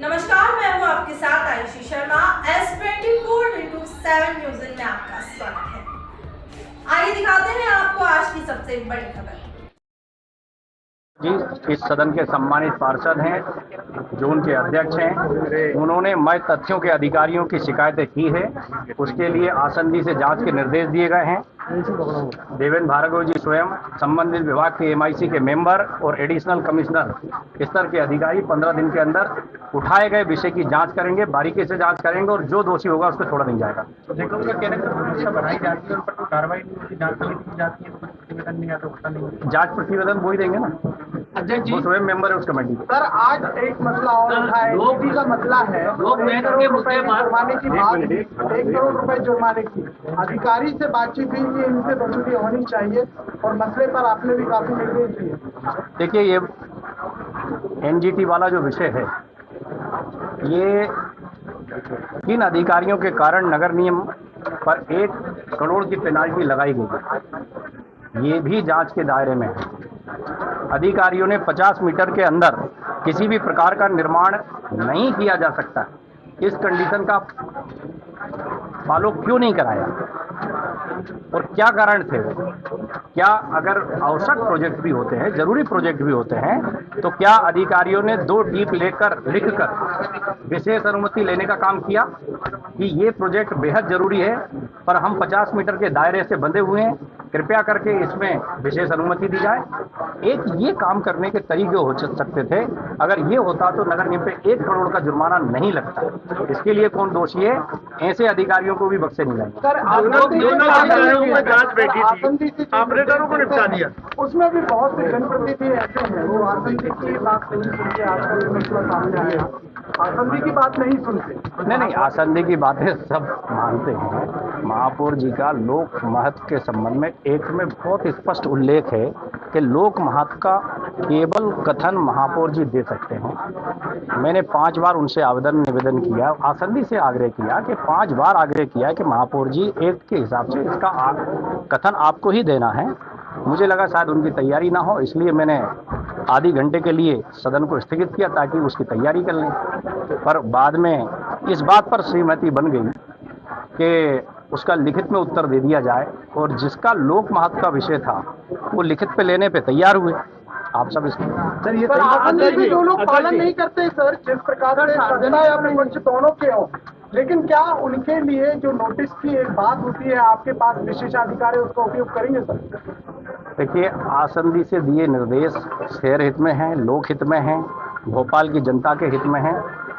नमस्कार, मैं हूं आपके साथ आयुषी शर्मा। S24x7 न्यूज़ में आपका स्वागत है। आइए दिखाते हैं आपको आज की सबसे बड़ी खबर। जी, इस सदन के सम्मानित पार्षद हैं जो उनके अध्यक्ष हैं, उन्होंने मैं तथ्यों के अधिकारियों की शिकायतें की है। उसके लिए आसंदी से जांच के निर्देश दिए गए हैं। देवेंद्र भार्गव जी स्वयं संबंधित विभाग के MIC के मेंबर और एडिशनल कमिश्नर स्तर के अधिकारी 15 दिन के अंदर उठाए गए विषय की जांच करेंगे, बारीकी से जांच करेंगे और जो दोषी होगा उसको छोड़ा नहीं जाएगा। लेकिन उनका कहना है बढ़ाई जाती है, उन पर कोई कार्रवाई नहीं होती, जांच समिति की जाती है तो कुछ प्रतिवेदन नहीं आता, होता नहीं। जांच प्रतिवेदन वो ही देंगे ना, वो स्वयं मेंबर है उस कमेटी के। सर, आज एक मसला और उठा है, ईडी का मसला है। 1 करोड़ रुपए जुर्माने की बात, 1 करोड़ रुपए जुर्माने की अधिकारी से बातचीत हुई कि इनसे वसूली होनी चाहिए और मसले पर आपने भी काफी निर्देश दिए। देखिए, ये NGT वाला जो विषय है, ये किन अधिकारियों के कारण नगर निगम पर 1 करोड़ की पेनाल्टी लगाई गई, ये भी जांच के दायरे में है। अधिकारियों ने 50 मीटर के अंदर किसी भी प्रकार का निर्माण नहीं किया जा सकता, इस कंडीशन का फॉलो क्यों नहीं कराया और क्या कारण थे वो? क्या अगर आवश्यक प्रोजेक्ट भी होते हैं, जरूरी प्रोजेक्ट भी होते हैं, तो क्या अधिकारियों ने 2 टीप लेकर लिखकर विशेष अनुमति लेने का काम किया कि ये प्रोजेक्ट बेहद जरूरी है पर हम 50 मीटर के दायरे से बंधे हुए हैं, कृपया करके इसमें विशेष अनुमति दी जाए। एक ये काम करने के तरीके हो सकते थे। अगर ये होता तो नगर निगम पे 1 करोड़ का जुर्माना नहीं लगता। इसके लिए कौन दोषी है? ऐसे अधिकारियों को भी बख्शे नहीं जाएंगे। सर, जांच बैठी थी, ऑपरेटरों को निपटा दिया, उसमें भी बहुत से जनप्रतिनिधि ऐसे हैं वो आसंदी की बात नहीं सुनते। आजकल मसला सामने आया, आसंदी की बात नहीं सुनते। नहीं, आसंदी की बातें सब मानते हैं। महापौर जी का लोक महत्व के संबंध में एक में बहुत स्पष्ट उल्लेख है कि लोक महत्व का केवल कथन महापौर जी दे सकते हैं। मैंने 5 बार उनसे निवेदन किया, आसंदी से आग्रह किया कि 5 बार आग्रह किया कि महापौर जी एक्ट के हिसाब से इसका कथन आपको ही देना है। मुझे लगा शायद उनकी तैयारी ना हो, इसलिए मैंने आधे घंटे के लिए सदन को स्थगित किया ताकि उसकी तैयारी कर लें। पर बाद में इस बात पर सहमति बन गई कि उसका लिखित में उत्तर दे दिया जाए और जिसका लोक महत्व का विषय था वो लिखित पे लेने पे तैयार हुए। आप सब इसको सर, ये आसंदी जो लोग पालन नहीं करते सर, जिस प्रकार से सजना या विपक्ष दोनों के हो, लेकिन क्या उनके लिए जो नोटिस की एक बात होती है आपके पास विशेषाधिकार है, उसका उपयोग करेंगे सर? देखिए, आसंदी से दिए निर्देश शहर हित में हैं, लोक हित में हैं, भोपाल की जनता के हित में हैं।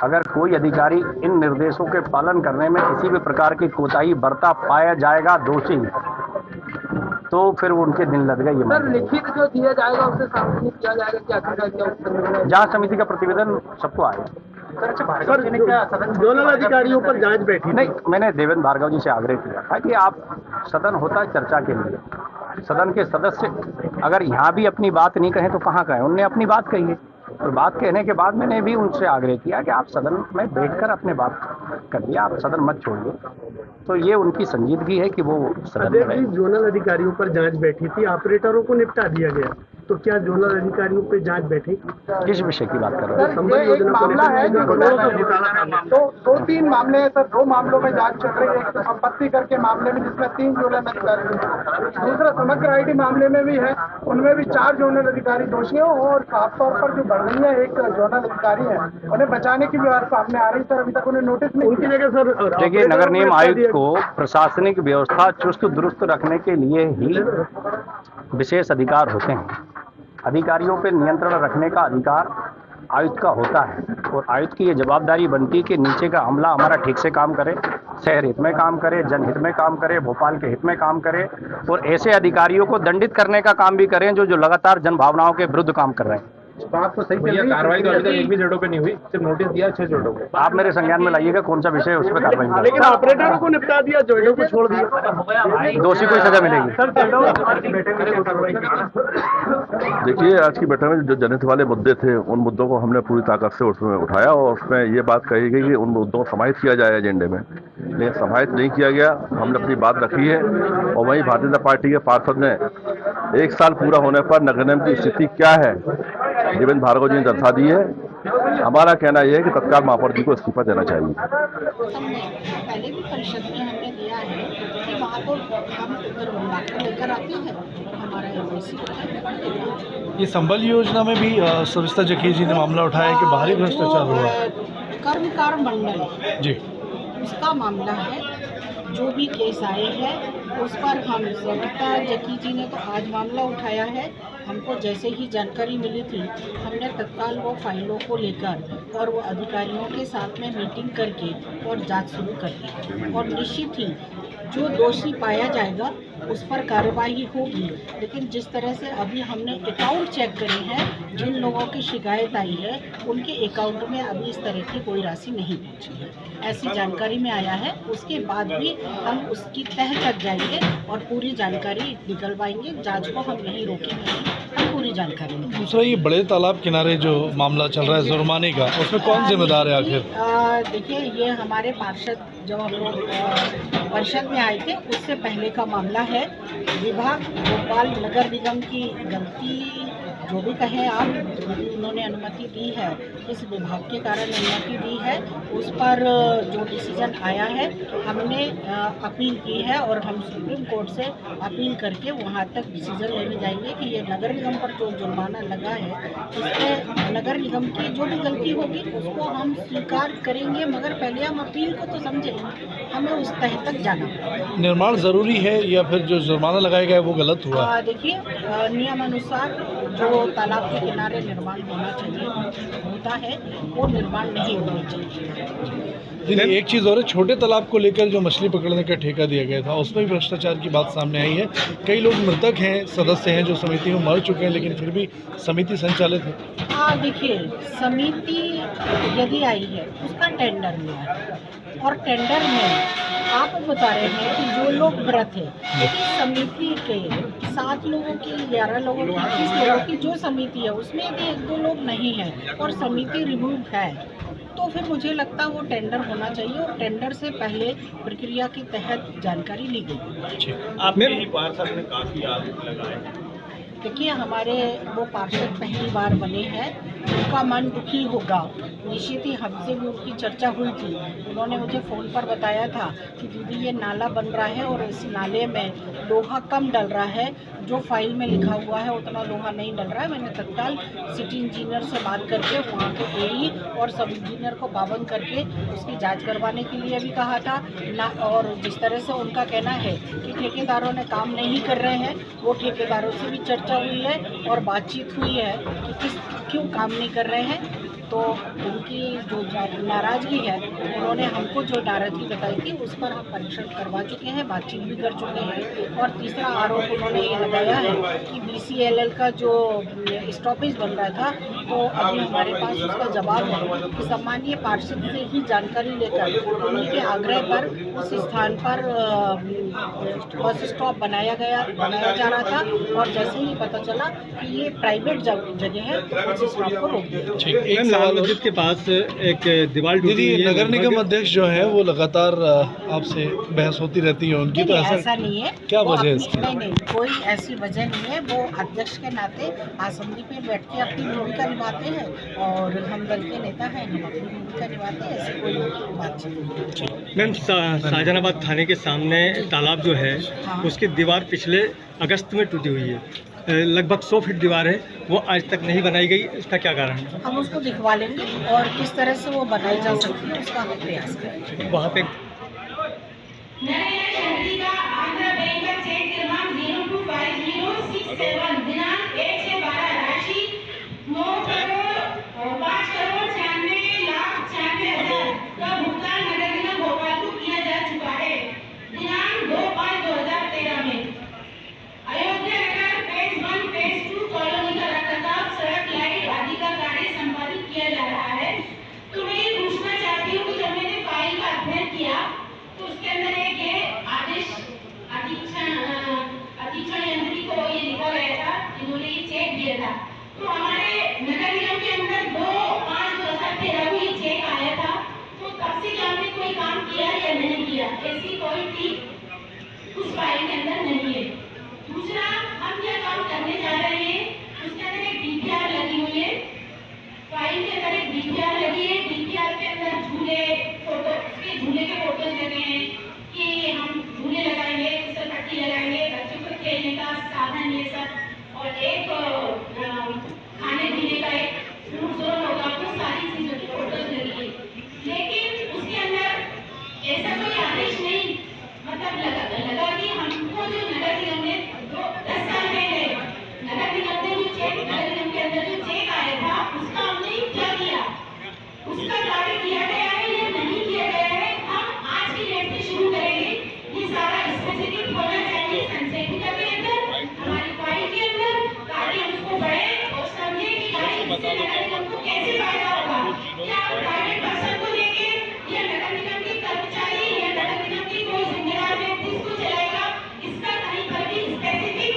अगर कोई अधिकारी इन निर्देशों के पालन करने में किसी भी प्रकार की कोताही बरता पाया जाएगा दोषी, तो फिर उनके दिन लग गए। सर, लिखित जो दिया जाएगा उससे सार्वजनिक किया जाएगा कि आखिरकार क्या उत्तर? जांच समिति का प्रतिवेदन सबको आएगा। दोनों अधिकारियों पर जांच बैठी नहीं, मैंने देवेंद्र भार्गव जी से आग्रह किया था कि आप, सदन होता है चर्चा के लिए, सदन के सदस्य अगर यहाँ भी अपनी बात नहीं कहें तो कहाँ कहें? उनने अपनी बात कही है और बात कहने के बाद मैंने भी उनसे आग्रह किया कि आप सदन में बैठकर अपने बात करिए, आप सदन मत छोड़िए। तो ये उनकी संजीदगी है कि वो सदन में। जोनल अधिकारियों पर जांच बैठी थी, ऑपरेटरों को निपटा दिया गया, तो क्या जोनल अधिकारियों पर जांच बैठी? किस विषय की बात कर रहे हैं? एक मामला है जो 2-3 मामले हैं सर, 2 मामलों में जांच चल रही है। एक तो संपत्ति करके मामले में जिसमें 3 जोनल अधिकारी, दूसरा समग्र ID मामले में भी है, उनमें भी 4 जोनल अधिकारी दोषी हैं और खासतौर पर जो बड़गनिया एक जोनल अधिकारी है उन्हें बचाने की भी बात सामने आ रही। सर, अभी तक उन्हें नोटिस नहीं उनकी जगह सर। देखिए, नगर निगम आयुक्त को प्रशासनिक व्यवस्था चुस्त दुरुस्त रखने के लिए ही विशेष अधिकार होते हैं। अधिकारियों पर नियंत्रण रखने का अधिकार आयुक्त का होता है और आयुक्त की ये जवाबदारी बनती है कि नीचे का अमला हमारा ठीक से काम करे, शहर हित में काम करे, जनहित में काम करे, भोपाल के हित में काम करे और ऐसे अधिकारियों को दंडित करने का काम भी करें जो लगातार जन भावनाओं के विरुद्ध काम कर रहे हैं। बात तो सही है, कार्रवाई तो अभी तक एक भी जगहों पे नहीं हुई, सिर्फ नोटिस दिया 6 जगहों पे। आप मेरे संज्ञान में लाइएगा कौन सा विषय उस पर कार्रवाई। लेकिन ऑपरेटरों को निपटा दिया, जोड़ों को छोड़ दिया, दोषी को सजा मिलेगी। देखिए, आज की बैठक में जो जनहित वाले मुद्दे थे उन मुद्दों को हमने पूरी ताकत से उसमें उठाया और उसमें ये बात कही गई कि उन मुद्दों को समाहित किया जाए एजेंडे में, लेकिन समाहित नहीं किया गया। हमने अपनी बात रखी है और वहीं भारतीय जनता पार्टी के पार्षद ने 1 साल पूरा होने पर नगर निगम की स्थिति क्या है देवेंद्र भार्गव जी ने दर्शा दी है। हमारा कहना यह है कि तत्काल महापौर जी को इस्तीफा देना चाहिए। हमने पहले भी परिषद में हमने दिया है कि वहाँ को हम उत्तर विभाग को लेकर आते हैं और हमारा एमएलसी ये संबल योजना में भी सविता जखी जी ने मामला उठाया कि बाहरी भ्रष्टाचार हुआ। कर्मकार मंडल जी, उसका मामला है, जो भी केस आए हैं उस पर हम सविता जकी जी ने तो आज मामला उठाया है। हमको जैसे ही जानकारी मिली थी हमने तत्काल वो फाइलों को लेकर और वो अधिकारियों के साथ में मीटिंग करके और जांच शुरू कर दी और निश्चित ही जो दोषी पाया जाएगा उस पर कार्रवाई होगी। लेकिन जिस तरह से अभी हमने अकाउंट चेक करे हैं, जिन लोगों की शिकायत आई है उनके अकाउंट में अभी इस तरह की कोई राशि नहीं पहुंची है, ऐसी जानकारी में आया है। उसके बाद भी हम उसकी तह तक जाएंगे और पूरी जानकारी निकलवाएंगे। जांच को हम नहीं रोकेंगे, हम पूरी जानकारी निकलवाएंगे। दूसरा ये बड़े तालाब किनारे जो मामला चल रहा है जुर्माने का, उसमें कौन जिम्मेदार है आखिर? देखिए, ये हमारे पार्षद जब हम लोग परिषद में आए थे उससे पहले का मामला है। विभाग भोपाल नगर निगम की गलती जो भी कहें आप, उन्होंने अनुमति दी है, इस विभाग के कारण अनुमति दी है, उस पर जो डिसीजन आया है हमने अपील की है और हम सुप्रीम कोर्ट से अपील करके वहाँ तक डिसीजन लेने जाएंगे कि ये नगर निगम पर जो जुर्माना लगा है इसमें नगर निगम की जो भी गलती होगी उसको हम स्वीकार करेंगे, मगर पहले हम अपील को तो समझें, हमें उस तह तक जाना पड़ेगा। निर्माण ज़रूरी है या फिर जो जुर्माना लगाया गया है वो गलत हुआ? देखिए, नियमानुसार जो तालाब के किनारे निर्माण होना चाहिए होता है, वो निर्माण नहीं होना चाहिए। लेकिन एक चीज़ और है, छोटे तालाब को लेकर जो मछली पकड़ने का ठेका दिया गया था उसमें भी भ्रष्टाचार की बात सामने आई है। कई लोग मृतक हैं, सदस्य हैं जो समिति में मर चुके हैं, लेकिन फिर भी समिति संचालित है। देखिए, समिति यदि आई है उसका टेंडर हुआ है और टेंडर में आप बता रहे हैं कि जो लोग व्रत है, लेकिन समिति के 7 लोगों की, 11 लोगों की, 30 लोगों की जो समिति है उसमें यदि 1-2 लोग नहीं हैं और समिति रिमूव है तो फिर मुझे लगता है वो टेंडर होना चाहिए और टेंडर से पहले प्रक्रिया के तहत जानकारी ली गई। आपने ही पार्षद ने काफ़ी आरोप लगाए। देखिए, हमारे वो पार्षद पहली बार बने हैं, उनका मन दुखी होगा। निश्चित ही हमसे भी उनकी चर्चा हुई थी। उन्होंने मुझे फ़ोन पर बताया था कि दीदी ये नाला बन रहा है और इस नाले में लोहा कम डल रहा है, जो फाइल में लिखा हुआ है उतना लोहा नहीं डल रहा है। मैंने तत्काल सिटी इंजीनियर से बात करके वहाँ के एई और सब इंजीनियर को पाबंद करके उसकी जांच करवाने के लिए भी कहा था ना। और जिस तरह से उनका कहना है कि ठेकेदारों ने काम नहीं कर रहे हैं, वो ठेकेदारों से भी चर्चा हुई है और बातचीत हुई है कि क्यों काम नहीं कर रहे हैं। तो उनकी जो नाराज़गी है, उन्होंने हमको जो नाराज़गी बताई थी उस पर हम परीक्षण करवा चुके हैं, बातचीत भी कर चुके हैं। और तीसरा आरोप उन्होंने ये लगाया है कि BCLL का जो स्टॉपेज बन रहा था, तो अभी हमारे पास उसका जवाब है कि सम्मानीय पार्षद से ही जानकारी लेकर उनके आग्रह पर उस स्थान पर बस स्टॉप बनाया जा रहा था और जैसे ही पता चला कि ये प्राइवेट जगह है, उस स्टॉप को रोक दिया। मस्जिद के पास एक दीवार टूटी है। नगर निगम अध्यक्ष जो है वो लगातार आपसे बहस होती रहती है उनकी, तो ऐसा नहीं है। क्या वजह है इसकी? नहीं, कोई ऐसी वजह नहीं है। वो अध्यक्ष के नाते असेंबली पे बैठ के अपनी भूमिका निभाते हैं और हम दल के नेता हैं, हम अपनी भूमिका निभाते हैं, ऐसी कोई बातचीत नहीं। मैम, शाहजहानाबाद थाने के सामने तालाब जो है उसकी दीवार पिछले अगस्त में टूटी हुई है, लगभग 100 फीट दीवार है, वो आज तक नहीं बनाई गई। इसका क्या कारण है? हम उसको दिखवा लेंगे और किस तरह से वो बनाई जा सकती है उसका हम प्रयास करेंगे। वहाँ पे दिनांक 1 से 12 राशि 9,05,96,96,000 का भुगतान नगर निगम भोपाल को किया जा चुका है। दिनांक 2/5/2013 में अयोध्या नगर फेज 1 फेज 2 कॉलोनी का रखरखाव, सड़क, लाइट आदि का कार्य संपादित किया जा रहा है। तो मैं ये पूछना चाहती हूँ कि जब मैंने फाइल का अध्ययन किया तो उसके अंदर एक ये आदेश अधीक्षण यंत्री को ये लिखा गया था कैसे फायदा होगा? क्या प्राइवेट पर्सन को देंगे या नगर निगम के कर्मचारी या नगर निगम की कोई जिम्मेदार व्यक्ति इसको चलाएगा? इसका कहीं पर भी स्पेसिफिक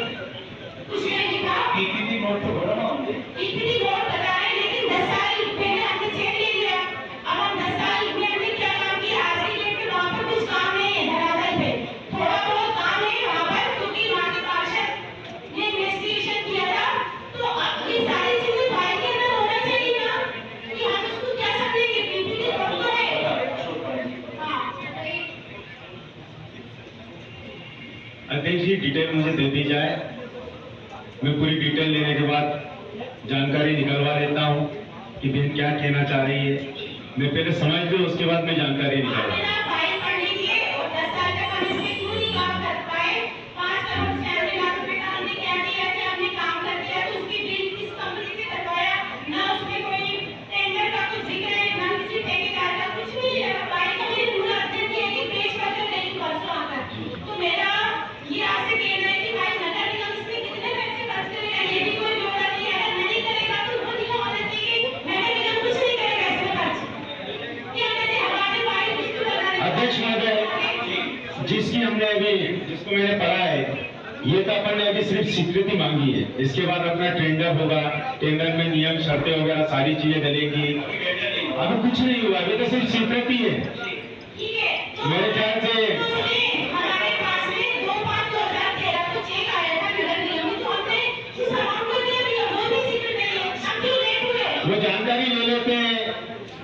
कुछ नहीं लिखा। पीपीटी बोर्ड तो बड़ा ना होंगे। पीपीटी बोर्ड बता रहे हैं, लेकिन 10 साल पहले हमने चेक ले लिया। अब हम 10 साल में हमने क्या काम किया? आज की डेट में वहाँ पर कुछ काम नहीं है धरातल पे। थोड़ा बहुत काम है वहाँ पर, क्योंकि वहाँ के पार्षद ने इन्वेस्टिगेशन किया था। तो अब ये सारी चीजें फाइल के अंदर होना चाहिए ना, कि हम इसको क्या समझेंगे? पीपीटी बोर्ड तो है। अध्यक्ष जी, डिटेल मुझे दे दी जाए, मैं पूरी डिटेल लेने के बाद जानकारी निकलवा लेता हूँ कि बहन क्या कहना चाह रही है। मैं पहले समझ लूँ, उसके बाद मैं जानकारी निकलवा। फाइल पढ़ लीजिए और 10 साल तक हम इसमें क्यों नहीं काम कर पाए? 5 करोड़ 96 लाख रुपए का हमने क्या किया कि हमने काम कर दिया, तो उसकी बिल किस कंपनी से करवाया? ना उसमें कोई टेंडर का कुछ जिक्र है, ना किसी ठेकेदार का कुछ भी है। फाइल का मैंने पूरा अध्ययन किया कि पेश करके लेकिन परसों आकर तो मेरा ये आपसे कहना है कि भाई नगर निगम इसमें कितने पैसे खर्च करेगा ये भी कोई जोड़ा नहीं है। अगर नहीं करेगा तो वो नहीं होना चाहिए। नगर निगम कुछ नहीं करेगा इसमें खर्च। क्या कैसे हमारे फाइल किसको लगाने? अध्यक्ष महोदय, जिसकी हमने अभी जिसको मैंने पढ़ा है, ये तो अपन ने अभी सिर्फ स्वीकृति मांगी है। इसके बाद अपना टेंडर होगा, टेंडर में नियम शर्तें वगैरह सारी चीजें डलेंगी। अभी कुछ नहीं हुआ, अभी तो सिर्फ स्वीकृति है। ठीक है, तो मेरे ख्याल से हमारे पास में 2/5/2013 को चेक आया था नगर निगम में, तो हमने उस अमाउंट को दे दिया। वो भी स्वीकृत नहीं है। हम क्यों लेट हुए? वो जानकारी ले लेते हैं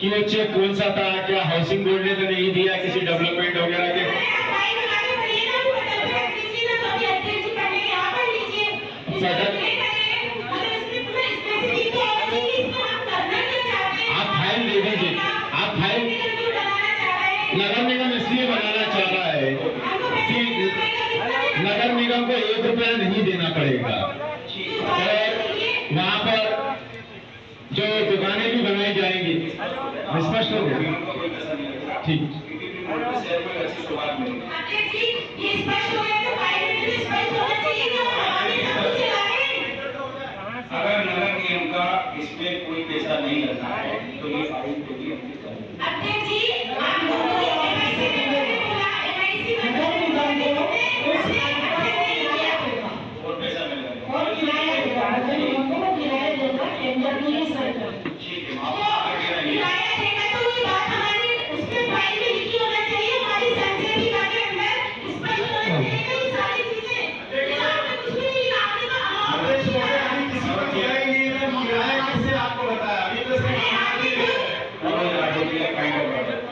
कि वो चेक कौन सा था, क्या हाउसिंग बोर्ड ने तो नहीं दिया, किसी डेवलपमेंट वगैरह के। फाइल लगाने पड़िए ना, वो पटल पे रख लीजिए ना, तो अभी अध्यक्ष जी पढ़ने यहाँ पढ़ लीजिए। पटल- अगर इसमें पूरा स्पेसिफिक तो होना चाहिए, इसको हम करना क्या चाहते हैं? आप फाइल दे दीजिए। आप फाइल निगम क्यों बनाना चाह रहे हैं? नगर निगम इसलिए बनाना चाह रहा है हमको पैसे कि देना पड़ेगा। नगर निगम को 1 रुपया नहीं देना पड़ेगा और वहाँ पर जो दुकानें भी बनाई जाएंगी। स्पष्ट हो गया? ठीक। अध्यक्ष जी, ये स्पष्ट हो गया तो फाइल में भी स्पष्ट होना चाहिए कि हमारे सब कुछ चला रहे हैं। अगर नगर निगम का इसमें कोई पैसा नहीं लगता है तो ये फाइल तो भी अध्यक्ष जी, आप लोगों को एमआईसी में बोला, एमआईसी में उसने नहीं किया होगा और पैसा मिलेगा और किराया देगा, नगर निगम को किराया देगा, टेंडर नहीं सर। ठीक है। किराया देगा तो ये बात हमारी उसमें फाइल में लिखी होना चाहिए, हमारी संचय के अंदर स्पष्ट होना चाहिए कि ये सारी चीजें। लेकिन आपने कुछ भी नहीं लिखा, आपने तो अध्यक्ष महोदय, अभी किसी को किराया ही नहीं है, किराया किससे आपको बताया? अभी तो सिर्फ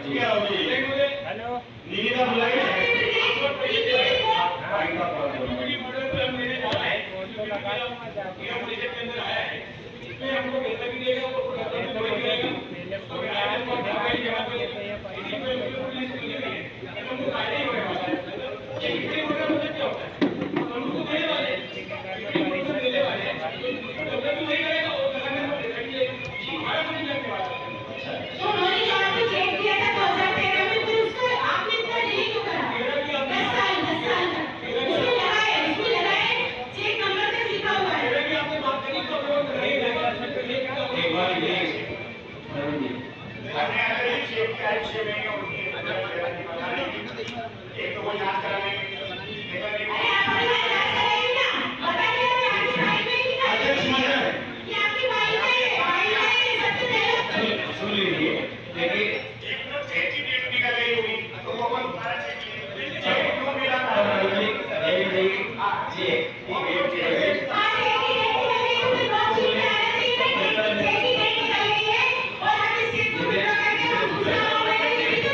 क्या होगी? निविदा बुलाइए। तो उन्होंने जो आपको चेक दिया था 2013 में, फिर उसको आपने इतना डिले क्यों करा? 10 साल तक उसमें लगाए चेक नंबर तक लिखा हुआ है। एक बार ये एक तो वो जांच कराने अरे आप अपना इलाज कराइए ना, बताइए ना, आपकी फाइल में ही लिखा है। अध्यक्ष महोदय, ये आपकी फाइल में है, फाइल में है, ये सबसे पहले सुन लीजिए। देखिए, एक तो चेक की डेट निकल गई होगी तो वो अपन दोबारा चेक क्यों मिला? और हम इस चेक को विड्रॉ करके हम दूसरा अमाउंट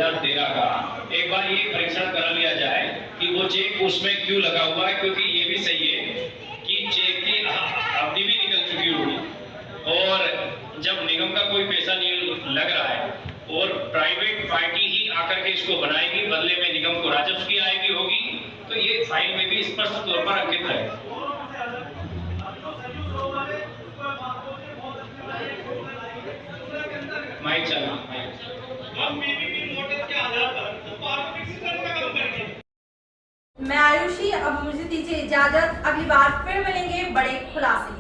2013 का एक बार ये परीक्षण करा लिया जाए कि वो चेक उसमें क्यों लगा हुआ है, क्योंकि ये भी सही है कि चेक की अवधि भी निकल चुकी होगी और जब निगम का कोई पैसा नहीं लग रहा है और प्राइवेट पार्टी ही आकर के इसको बनाएगी, बदले में निगम को राजस्व की आएगी होगी, तो ये फाइल में भी स्पष्ट तौर पर अंकित है। माइक चलना मैं आयुषी, अब मुझे दीजिए इजाजत। अगली बार फिर मिलेंगे बड़े खुलासे।